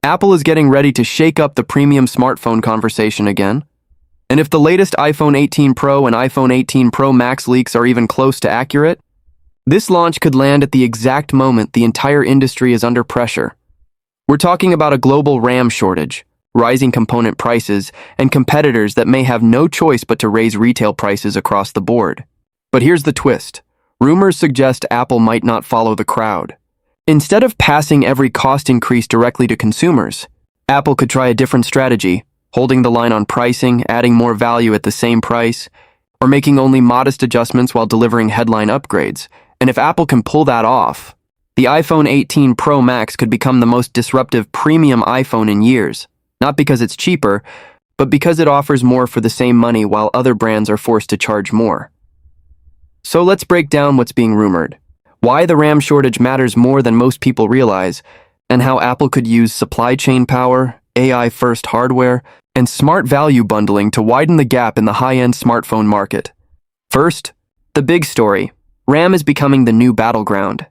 Apple is getting ready to shake up the premium smartphone conversation again. And if the latest iPhone 18 Pro and iPhone 18 Pro Max leaks are even close to accurate, this launch could land at the exact moment the entire industry is under pressure. We're talking about a global RAM shortage, rising component prices, and competitors that may have no choice but to raise retail prices across the board. But here's the twist. Rumors suggest Apple might not follow the crowd. Instead of passing every cost increase directly to consumers, Apple could try a different strategy, holding the line on pricing, adding more value at the same price, or making only modest adjustments while delivering headline upgrades. And if Apple can pull that off, the iPhone 18 Pro Max could become the most disruptive premium iPhone in years, not because it's cheaper, but because it offers more for the same money while other brands are forced to charge more. So let's break down what's being rumored, why the RAM shortage matters more than most people realize, and how Apple could use supply chain power, AI-first hardware, and smart value bundling to widen the gap in the high-end smartphone market. First, the big story. RAM is becoming the new battleground.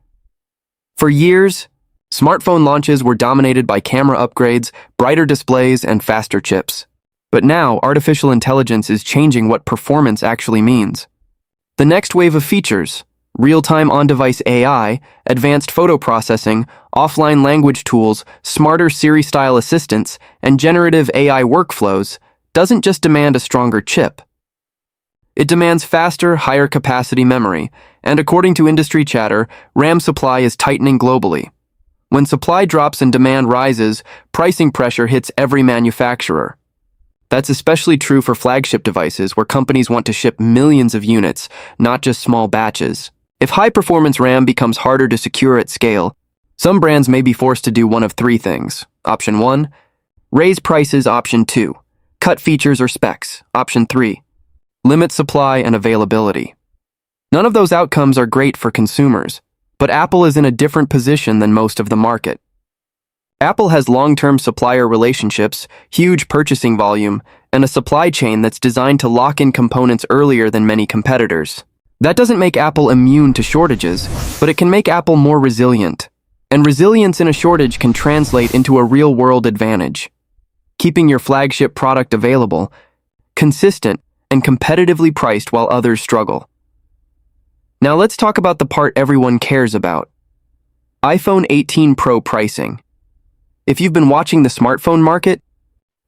For years, smartphone launches were dominated by camera upgrades, brighter displays, and faster chips. But now, artificial intelligence is changing what performance actually means. The next wave of features, real-time on-device AI, advanced photo processing, offline language tools, smarter Siri-style assistants, and generative AI workflows, doesn't just demand a stronger chip. It demands faster, higher-capacity memory, and according to industry chatter, RAM supply is tightening globally. When supply drops and demand rises, pricing pressure hits every manufacturer. That's especially true for flagship devices where companies want to ship millions of units, not just small batches. If high-performance RAM becomes harder to secure at scale, some brands may be forced to do one of three things. Option 1, raise prices. Option 2, cut features or specs. Option 3, limit supply and availability. None of those outcomes are great for consumers, but Apple is in a different position than most of the market. Apple has long-term supplier relationships, huge purchasing volume, and a supply chain that's designed to lock in components earlier than many competitors. That doesn't make Apple immune to shortages, but it can make Apple more resilient. And resilience in a shortage can translate into a real-world advantage. Keeping your flagship product available, consistent, and competitively priced while others struggle. Now let's talk about the part everyone cares about. iPhone 18 Pro pricing. If you've been watching the smartphone market,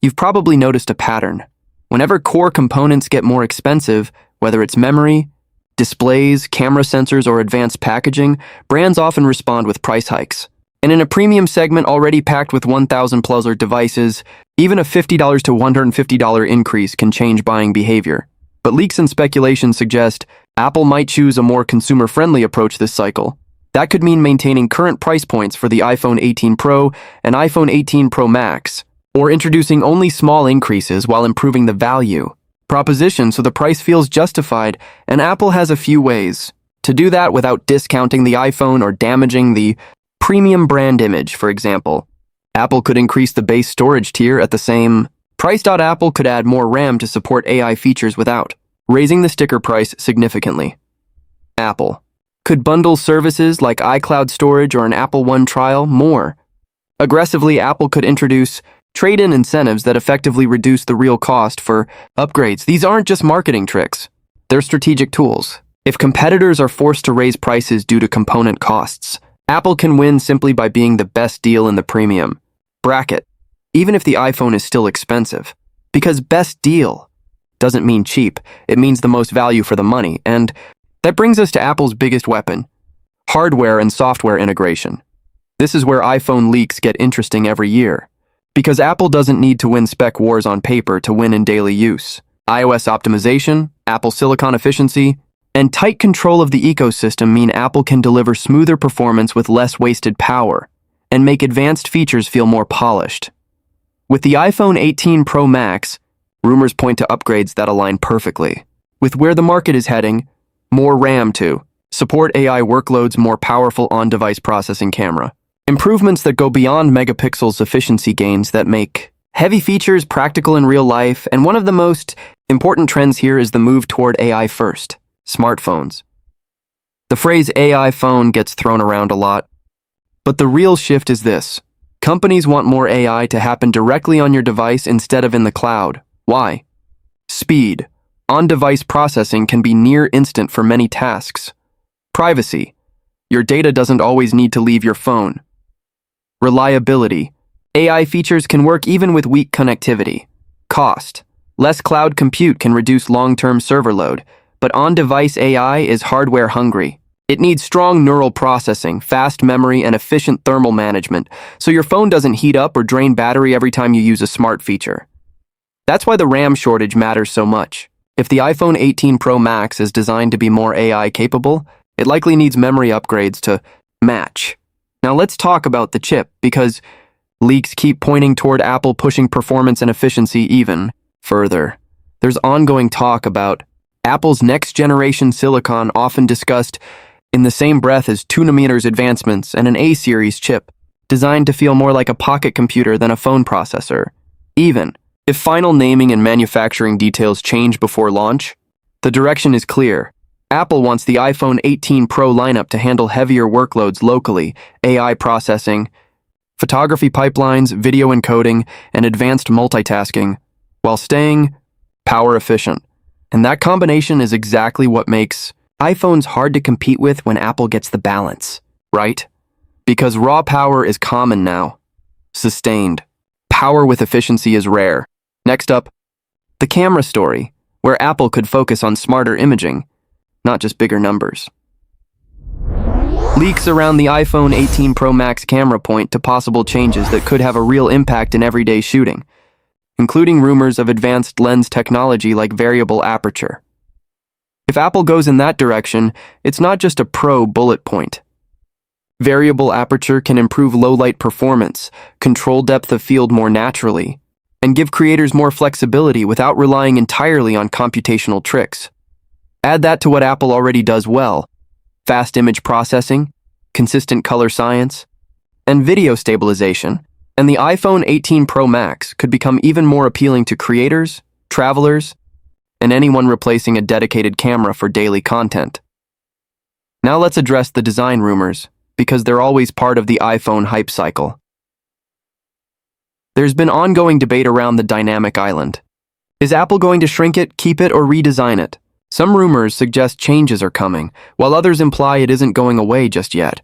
you've probably noticed a pattern. Whenever core components get more expensive, whether it's memory, displays, camera sensors, or advanced packaging, brands often respond with price hikes. And in a premium segment already packed with 1,000+ devices, even a $50 to $150 increase can change buying behavior. But leaks and speculation suggest Apple might choose a more consumer-friendly approach this cycle. That could mean maintaining current price points for the iPhone 18 Pro and iPhone 18 Pro Max, or introducing only small increases while improving the value proposition so the price feels justified, and Apple has a few ways to do that without discounting the iPhone or damaging the premium brand image. For example, Apple could increase the base storage tier at the same price. Apple could add more RAM to support AI features without raising the sticker price significantly. Apple could bundle services like iCloud storage or an Apple One trial more. Aggressively, Apple could introduce trade-in incentives that effectively reduce the real cost for upgrades. These aren't just marketing tricks. They're strategic tools. If competitors are forced to raise prices due to component costs, Apple can win simply by being the best deal in the premium bracket, even if the iPhone is still expensive. Because best deal doesn't mean cheap, it means the most value for the money, and that brings us to Apple's biggest weapon, hardware and software integration. This is where iPhone leaks get interesting every year, because Apple doesn't need to win spec wars on paper to win in daily use. iOS optimization, Apple Silicon efficiency, and tight control of the ecosystem mean Apple can deliver smoother performance with less wasted power and make advanced features feel more polished. With the iPhone 18 Pro Max, rumors point to upgrades that align perfectly with where the market is heading. More RAM to support AI workloads, more powerful on-device processing camera. Improvements that go beyond megapixels, efficiency gains that make heavy features practical in real life, and one of the most important trends here is the move toward AI-first smartphones. The phrase AI phone gets thrown around a lot, but the real shift is this: Companies want more AI to happen directly on your device instead of in the cloud. Why? Speed. On-device processing can be near instant for many tasks. Privacy. Your data doesn't always need to leave your phone. Reliability. AI features can work even with weak connectivity. Cost. Less cloud compute can reduce long-term server load, but on-device AI is hardware hungry. It needs strong neural processing, fast memory, and efficient thermal management, so your phone doesn't heat up or drain battery every time you use a smart feature. That's why the RAM shortage matters so much. If the iPhone 18 Pro Max is designed to be more AI capable, it likely needs memory upgrades to match. Now let's talk about the chip, because leaks keep pointing toward Apple pushing performance and efficiency even further. There's ongoing talk about Apple's next-generation silicon, often discussed in the same breath as 2nm advancements and an A-series chip, designed to feel more like a pocket computer than a phone processor. Even if final naming and manufacturing details change before launch, the direction is clear. Apple wants the iPhone 18 Pro lineup to handle heavier workloads locally, AI processing, photography pipelines, video encoding, and advanced multitasking, while staying power efficient. And that combination is exactly what makes iPhones hard to compete with when Apple gets the balance, right? Because raw power is common now. Sustained. Power with efficiency is rare. Next up, the camera story, where Apple could focus on smarter imaging, not just bigger numbers. Leaks around the iPhone 18 Pro Max camera point to possible changes that could have a real impact in everyday shooting, including rumors of advanced lens technology like variable aperture. If Apple goes in that direction, it's not just a pro bullet point. Variable aperture can improve low-light performance, control depth of field more naturally, and give creators more flexibility without relying entirely on computational tricks. Add that to what Apple already does well: fast image processing, consistent color science, and video stabilization, and the iPhone 18 Pro Max could become even more appealing to creators, travelers, and anyone replacing a dedicated camera for daily content. Now let's address the design rumors, because they're always part of the iPhone hype cycle. There's been ongoing debate around the dynamic island. Is Apple going to shrink it, keep it, or redesign it? Some rumors suggest changes are coming, while others imply it isn't going away just yet.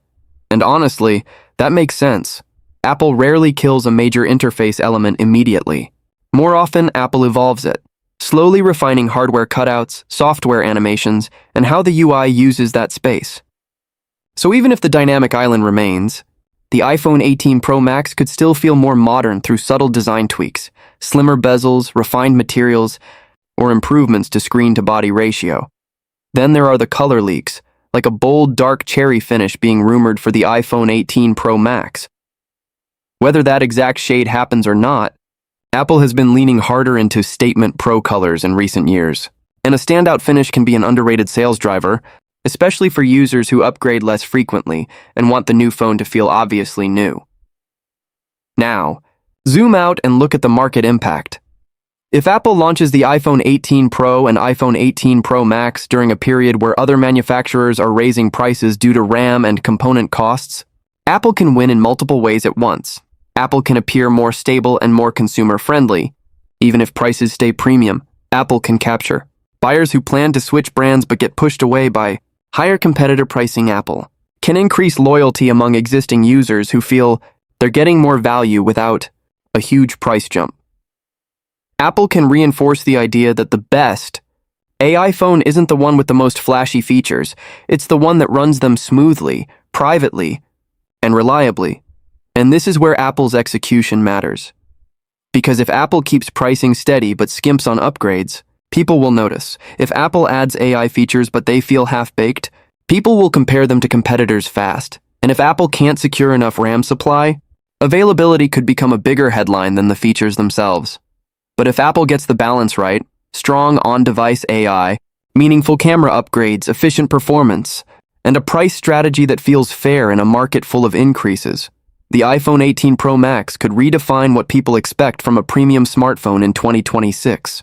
And honestly, that makes sense. Apple rarely kills a major interface element immediately. More often, Apple evolves it, slowly refining hardware cutouts, software animations, and how the UI uses that space. So even if the dynamic island remains, the iPhone 18 Pro Max could still feel more modern through subtle design tweaks, slimmer bezels, refined materials, or improvements to screen-to-body ratio. Then there are the color leaks, like a bold, dark cherry finish being rumored for the iPhone 18 Pro Max. Whether that exact shade happens or not, Apple has been leaning harder into statement pro colors in recent years, and a standout finish can be an underrated sales driver, especially for users who upgrade less frequently and want the new phone to feel obviously new. Now, zoom out and look at the market impact. If Apple launches the iPhone 18 Pro and iPhone 18 Pro Max during a period where other manufacturers are raising prices due to RAM and component costs, Apple can win in multiple ways at once. Apple can appear more stable and more consumer-friendly. Even if prices stay premium, Apple can capture buyers who plan to switch brands but get pushed away by higher competitor pricing. Apple can increase loyalty among existing users who feel they're getting more value without a huge price jump. Apple can reinforce the idea that the best AI phone isn't the one with the most flashy features, it's the one that runs them smoothly, privately, and reliably. And this is where Apple's execution matters. Because if Apple keeps pricing steady but skimps on upgrades, people will notice. If Apple adds AI features but they feel half-baked, people will compare them to competitors fast. And if Apple can't secure enough RAM supply, availability could become a bigger headline than the features themselves. But if Apple gets the balance right, strong on-device AI, meaningful camera upgrades, efficient performance, and a price strategy that feels fair in a market full of increases, the iPhone 18 Pro Max could redefine what people expect from a premium smartphone in 2026.